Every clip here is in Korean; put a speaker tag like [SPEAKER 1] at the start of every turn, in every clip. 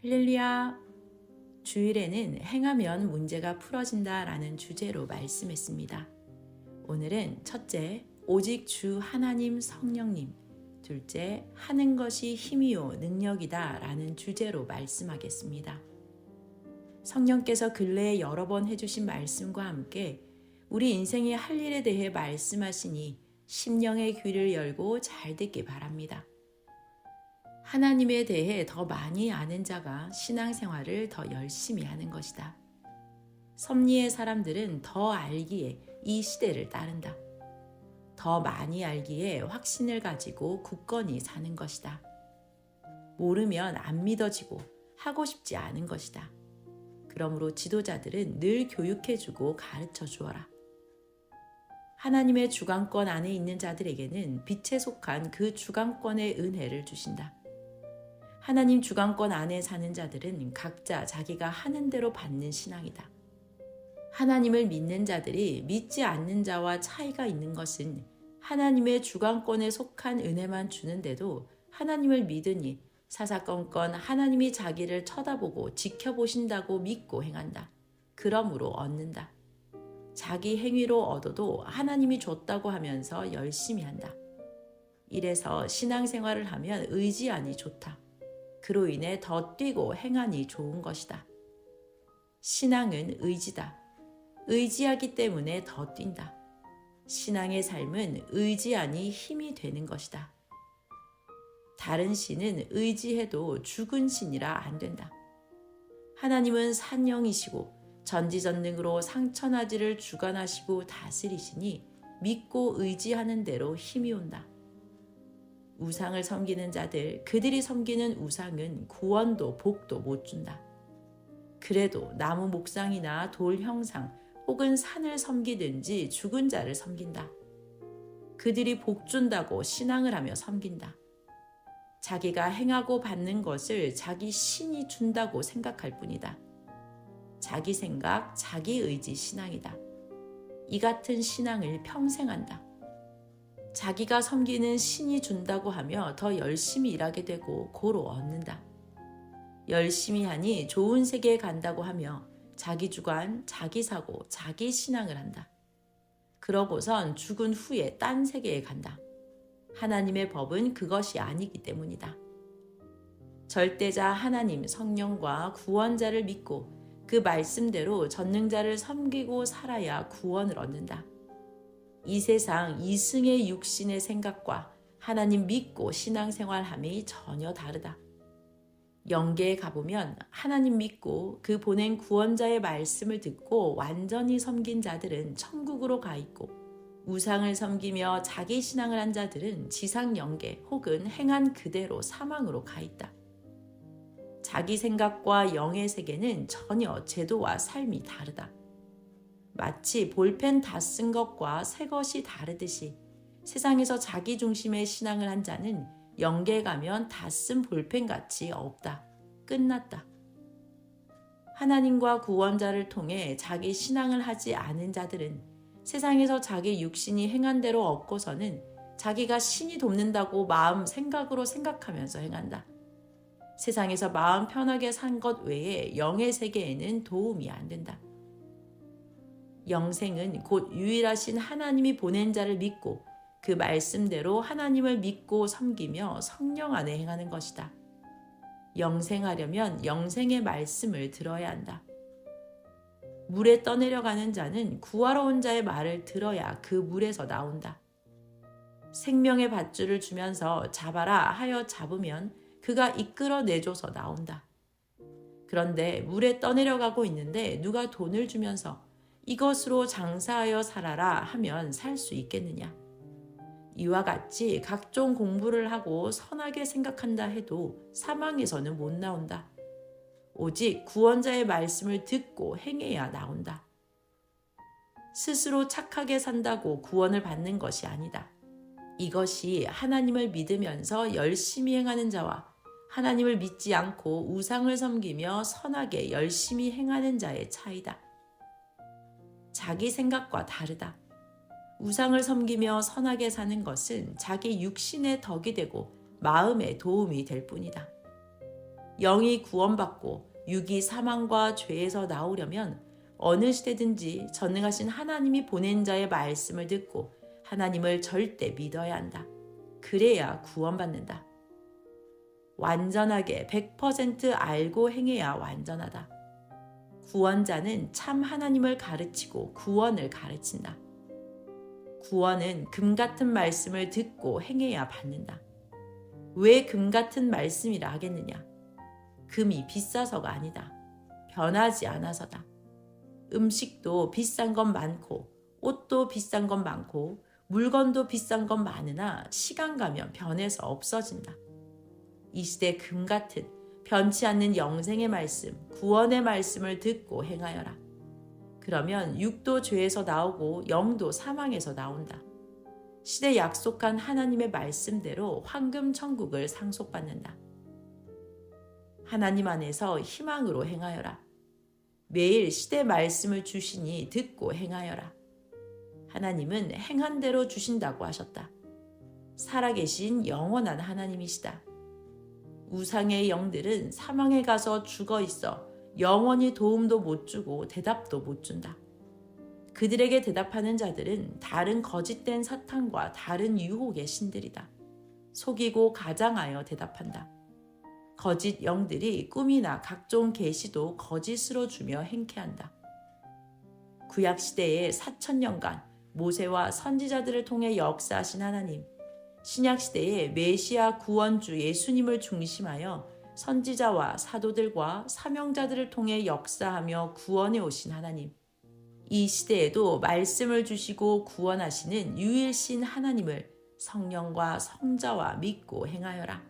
[SPEAKER 1] 할렐루야! 주일에는 행하면 문제가 풀어진다라는 주제로 말씀했습니다. 오늘은 첫째, 오직 주 하나님 성령님, 둘째, 하는 것이 힘이요 능력이다 라는 주제로 말씀하겠습니다. 성령께서 근래에 여러 번 해주신 말씀과 함께 우리 인생의 할 일에 대해 말씀하시니 심령의 귀를 열고 잘 듣기 바랍니다. 하나님에 대해 더 많이 아는 자가 신앙생활을 더 열심히 하는 것이다. 섭리의 사람들은 더 알기에 이 시대를 따른다. 더 많이 알기에 확신을 가지고 굳건히 사는 것이다. 모르면 안 믿어지고 하고 싶지 않은 것이다. 그러므로 지도자들은 늘 교육해주고 가르쳐 주어라. 하나님의 주관권 안에 있는 자들에게는 빛에 속한 그 주관권의 은혜를 주신다. 하나님 주관권 안에 사는 자들은 각자 자기가 하는 대로 받는 신앙이다. 하나님을 믿는 자들이 믿지 않는 자와 차이가 있는 것은 하나님의 주관권에 속한 은혜만 주는데도 하나님을 믿으니 사사건건 하나님이 자기를 쳐다보고 지켜보신다고 믿고 행한다. 그러므로 얻는다. 자기 행위로 얻어도 하나님이 줬다고 하면서 열심히 한다. 이래서 신앙생활을 하면 의지하니 좋다. 그로 인해 더 뛰고 행하니 좋은 것이다. 신앙은 의지다. 의지하기 때문에 더 뛴다. 신앙의 삶은 의지하니 힘이 되는 것이다. 다른 신은 의지해도 죽은 신이라 안 된다. 하나님은 산영이시고 전지전능으로 상천하지를 주관하시고 다스리시니 믿고 의지하는 대로 힘이 온다. 우상을 섬기는 자들, 그들이 섬기는 우상은 구원도 복도 못 준다. 그래도 나무 목상이나 돌 형상 혹은 산을 섬기든지 죽은 자를 섬긴다. 그들이 복 준다고 신앙을 하며 섬긴다. 자기가 행하고 받는 것을 자기 신이 준다고 생각할 뿐이다. 자기 생각, 자기 의지 신앙이다. 이 같은 신앙을 평생 한다. 자기가 섬기는 신이 준다고 하며 더 열심히 일하게 되고 고로 얻는다. 열심히 하니 좋은 세계에 간다고 하며 자기 주관, 자기 사고, 자기 신앙을 한다. 그러고선 죽은 후에 딴 세계에 간다. 하나님의 법은 그것이 아니기 때문이다. 절대자 하나님 성령과 구원자를 믿고 그 말씀대로 전능자를 섬기고 살아야 구원을 얻는다. 이 세상 이승의 육신의 생각과 하나님 믿고 신앙생활함이 전혀 다르다. 영계에 가보면 하나님 믿고 그 보낸 구원자의 말씀을 듣고 완전히 섬긴 자들은 천국으로 가 있고 우상을 섬기며 자기 신앙을 한 자들은 지상 영계 혹은 행한 그대로 사망으로 가 있다. 자기 생각과 영의 세계는 전혀 제도와 삶이 다르다. 마치 볼펜 다 쓴 것과 새 것이 다르듯이 세상에서 자기 중심의 신앙을 한 자는 영계에 가면 다 쓴 볼펜같이 없다. 끝났다. 하나님과 구원자를 통해 자기 신앙을 하지 않은 자들은 세상에서 자기 육신이 행한 대로 얻고서는 자기가 신이 돕는다고 마음 생각으로 생각하면서 행한다. 세상에서 마음 편하게 산 것 외에 영의 세계에는 도움이 안 된다. 영생은 곧 유일하신 하나님이 보낸 자를 믿고 그 말씀대로 하나님을 믿고 섬기며 성령 안에 행하는 것이다. 영생하려면 영생의 말씀을 들어야 한다. 물에 떠내려가는 자는 구하러 온 자의 말을 들어야 그 물에서 나온다. 생명의 밧줄을 주면서 잡아라 하여 잡으면 그가 이끌어내줘서 나온다. 그런데 물에 떠내려가고 있는데 누가 돈을 주면서 이것으로 장사하여 살아라 하면 살 수 있겠느냐? 이와 같이 각종 공부를 하고 선하게 생각한다 해도 사망에서는 못 나온다. 오직 구원자의 말씀을 듣고 행해야 나온다. 스스로 착하게 산다고 구원을 받는 것이 아니다. 이것이 하나님을 믿으면서 열심히 행하는 자와 하나님을 믿지 않고 우상을 섬기며 선하게 열심히 행하는 자의 차이다. 자기 생각과 다르다. 우상을 섬기며 선하게 사는 것은 자기 육신의 덕이 되고 마음에 도움이 될 뿐이다. 영이 구원받고 육이 사망과 죄에서 나오려면 어느 시대든지 전능하신 하나님이 보낸 자의 말씀을 듣고 하나님을 절대 믿어야 한다. 그래야 구원받는다. 완전하게 100% 알고 행해야 완전하다. 구원자는 참 하나님을 가르치고 구원을 가르친다. 구원은 금 같은 말씀을 듣고 행해야 받는다. 왜 금 같은 말씀이라 하겠느냐? 금이 비싸서가 아니다. 변하지 않아서다. 음식도 비싼 건 많고 옷도 비싼 건 많고 물건도 비싼 건 많으나 시간 가면 변해서 없어진다. 이 시대 금 같은 변치 않는 영생의 말씀, 구원의 말씀을 듣고 행하여라. 그러면 육도 죄에서 나오고 영도 사망에서 나온다. 시대 약속한 하나님의 말씀대로 황금 천국을 상속받는다. 하나님 안에서 희망으로 행하여라. 매일 시대 말씀을 주시니 듣고 행하여라. 하나님은 행한 대로 주신다고 하셨다. 살아계신 영원한 하나님이시다. 우상의 영들은 사망에 가서 죽어 있어 영원히 도움도 못 주고 대답도 못 준다. 그들에게 대답하는 자들은 다른 거짓된 사탄과 다른 유혹의 신들이다. 속이고 가장하여 대답한다. 거짓 영들이 꿈이나 각종 계시도 거짓으로 주며 행케한다. 구약시대의 4,000년간 모세와 선지자들을 통해 역사하신 하나님, 신약시대의 메시아 구원주 예수님을 중심하여 선지자와 사도들과 사명자들을 통해 역사하며 구원해 오신 하나님, 이 시대에도 말씀을 주시고 구원하시는 유일신 하나님을 성령과 성자와 믿고 행하여라.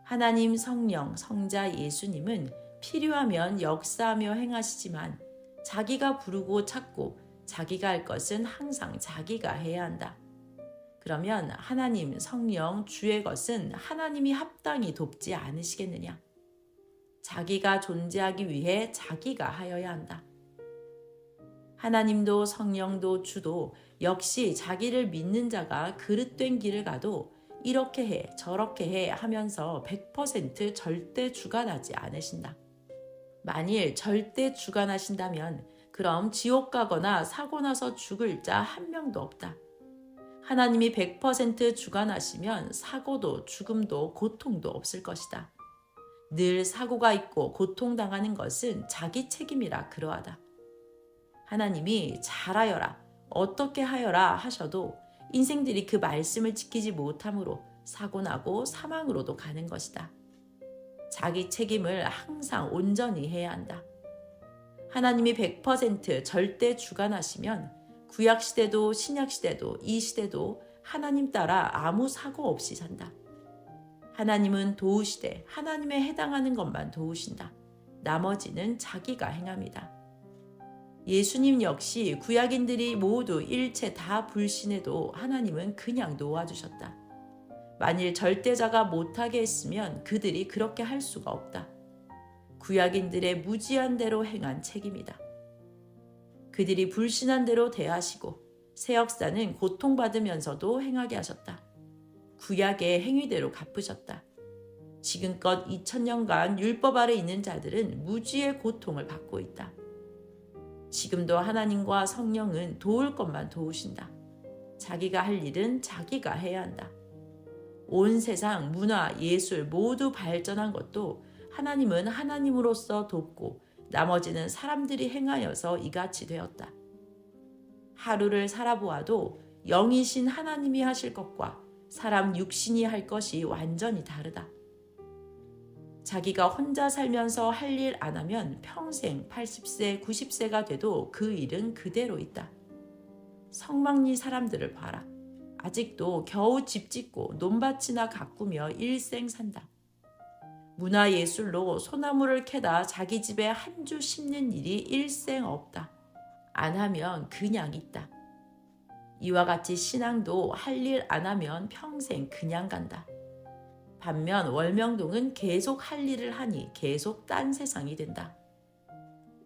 [SPEAKER 1] 하나님 성령 성자 예수님은 필요하면 역사하며 행하시지만 자기가 부르고 찾고 자기가 할 것은 항상 자기가 해야 한다. 그러면 하나님 성령 주의 것은 하나님이 합당히 돕지 않으시겠느냐? 자기가 존재하기 위해 자기가 하여야 한다. 하나님도 성령도 주도 역시 자기를 믿는 자가 그릇된 길을 가도 이렇게 해 저렇게 해 하면서 100% 절대 주관하지 않으신다. 만일 절대 주관하신다면 그럼 지옥 가거나 사고 나서 죽을 자 한 명도 없다. 하나님이 100% 주관하시면 사고도 죽음도 고통도 없을 것이다. 늘 사고가 있고 고통당하는 것은 자기 책임이라 그러하다. 하나님이 잘하여라, 어떻게 하여라 하셔도 인생들이 그 말씀을 지키지 못함으로 사고나고 사망으로도 가는 것이다. 자기 책임을 항상 온전히 해야 한다. 하나님이 100% 절대 주관하시면 구약시대도 신약시대도 이 시대도 하나님 따라 아무 사고 없이 산다. 하나님은 도우시되 하나님에 해당하는 것만 도우신다. 나머지는 자기가 행합니다. 예수님 역시 구약인들이 모두 일체 다 불신해도 하나님은 그냥 놓아주셨다. 만일 절대자가 못하게 했으면 그들이 그렇게 할 수가 없다. 구약인들의 무지한 대로 행한 책임이다. 그들이 불신한 대로 대하시고 새 역사는 고통받으면서도 행하게 하셨다. 구약의 행위대로 갚으셨다. 지금껏 2000년간 율법 아래 있는 자들은 무지의 고통을 받고 있다. 지금도 하나님과 성령은 도울 것만 도우신다. 자기가 할 일은 자기가 해야 한다. 온 세상 문화, 예술 모두 발전한 것도 하나님은 하나님으로서 돕고 나머지는 사람들이 행하여서 이같이 되었다. 하루를 살아보아도 영이신 하나님이 하실 것과 사람 육신이 할 것이 완전히 다르다. 자기가 혼자 살면서 할 일 안 하면 평생 80세, 90세가 돼도 그 일은 그대로 있다. 성막리 사람들을 봐라. 아직도 겨우 집 짓고 논밭이나 가꾸며 일생 산다. 문화예술로 소나무를 캐다 자기 집에 한 주 심는 일이 일생 없다. 안 하면 그냥 있다. 이와 같이 신앙도 할 일 안 하면 평생 그냥 간다. 반면 월명동은 계속 할 일을 하니 계속 딴 세상이 된다.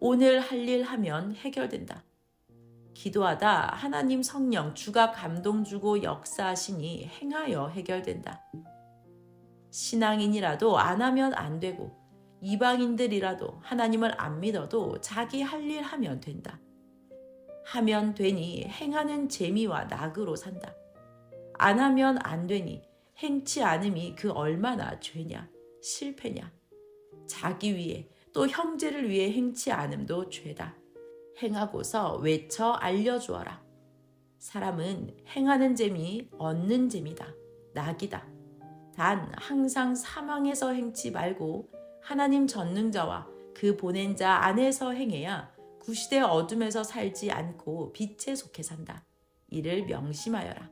[SPEAKER 1] 오늘 할 일 하면 해결된다. 기도하다 하나님 성령 주가 감동 주고 역사하시니 행하여 해결된다. 신앙인이라도 안 하면 안 되고 이방인들이라도 하나님을 안 믿어도 자기 할 일 하면 된다. 하면 되니 행하는 재미와 낙으로 산다. 안 하면 안 되니 행치 않음이 그 얼마나 죄냐, 실패냐. 자기 위해 또 형제를 위해 행치 않음도 죄다. 행하고서 외쳐 알려주어라. 사람은 행하는 재미, 얻는 재미다. 낙이다. 단 항상 사망에서 행치 말고 하나님 전능자와 그 보낸 자 안에서 행해야 구시대 어둠에서 살지 않고 빛에 속해 산다. 이를 명심하여라.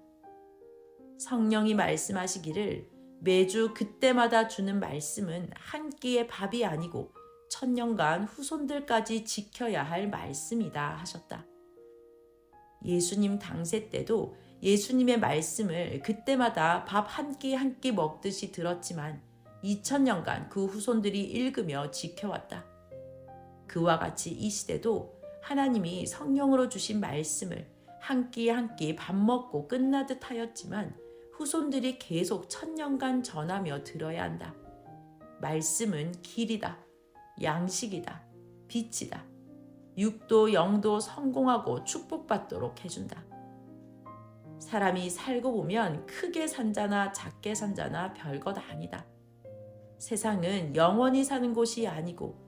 [SPEAKER 1] 성령이 말씀하시기를 매주 그때마다 주는 말씀은 한 끼의 밥이 아니고 천년간 후손들까지 지켜야 할 말씀이다 하셨다. 예수님 당세 때도 예수님의 말씀을 그때마다 밥 한 끼 한 끼 먹듯이 들었지만 2000년간 그 후손들이 읽으며 지켜왔다. 그와 같이 이 시대도 하나님이 성령으로 주신 말씀을 한 끼 한 끼 밥 먹고 끝나듯 하였지만 후손들이 계속 1000년간 전하며 들어야 한다. 말씀은 길이다. 양식이다. 빛이다. 육도 영도 성공하고 축복받도록 해준다. 사람이 살고 보면 크게 산 자나 작게 산 자나 별것 아니다. 세상은 영원히 사는 곳이 아니고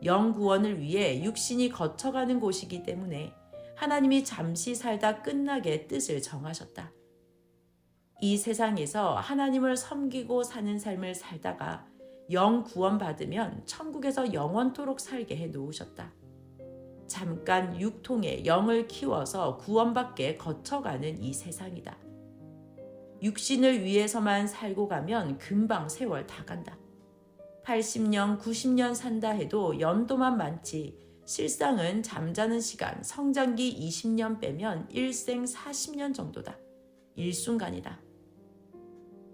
[SPEAKER 1] 영구원을 위해 육신이 거쳐가는 곳이기 때문에 하나님이 잠시 살다 끝나게 뜻을 정하셨다. 이 세상에서 하나님을 섬기고 사는 삶을 살다가 영 구원 받으면 천국에서 영원토록 살게 해 놓으셨다. 잠깐 육통의 영을 키워서 구원받게 거쳐가는 이 세상이다. 육신을 위해서만 살고 가면 금방 세월 다 간다. 80년, 90년 산다 해도 연도만 많지 실상은 잠자는 시간 성장기 20년 빼면 일생 40년 정도다. 일순간이다.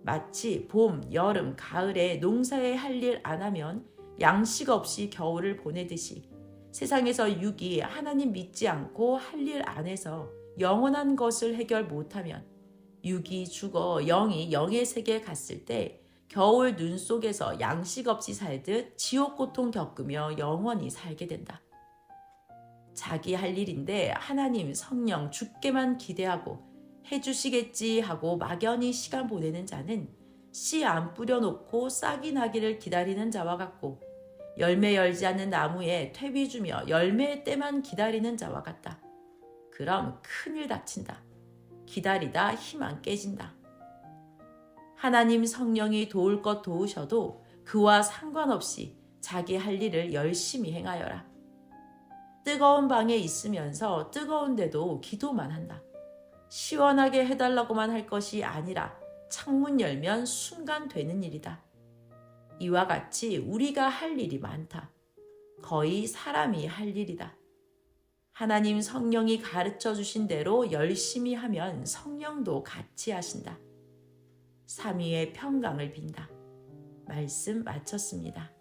[SPEAKER 1] 마치 봄, 여름, 가을에 농사에 할 일 안 하면 양식 없이 겨울을 보내듯이 세상에서 육이 하나님 믿지 않고 할 일 안 해서 영원한 것을 해결 못하면 육이 죽어 영이 영의 세계에 갔을 때 겨울 눈 속에서 양식 없이 살듯 지옥 고통 겪으며 영원히 살게 된다. 자기 할 일인데 하나님 성령 주께만 기대하고 해주시겠지 하고 막연히 시간 보내는 자는 씨 안 뿌려놓고 싹이 나기를 기다리는 자와 같고 열매 열지 않는 나무에 퇴비 주며 열매의 때만 기다리는 자와 같다. 그럼 큰일 다친다. 기다리다 희망 깨진다. 하나님 성령이 도울 것 도우셔도 그와 상관없이 자기 할 일을 열심히 행하여라. 뜨거운 방에 있으면서 뜨거운데도 기도만 한다. 시원하게 해달라고만 할 것이 아니라 창문 열면 순간 되는 일이다. 이와 같이 우리가 할 일이 많다. 거의 사람이 할 일이다. 하나님 성령이 가르쳐 주신 대로 열심히 하면 성령도 같이 하신다. 삼위의 평강을 빈다. 말씀 마쳤습니다.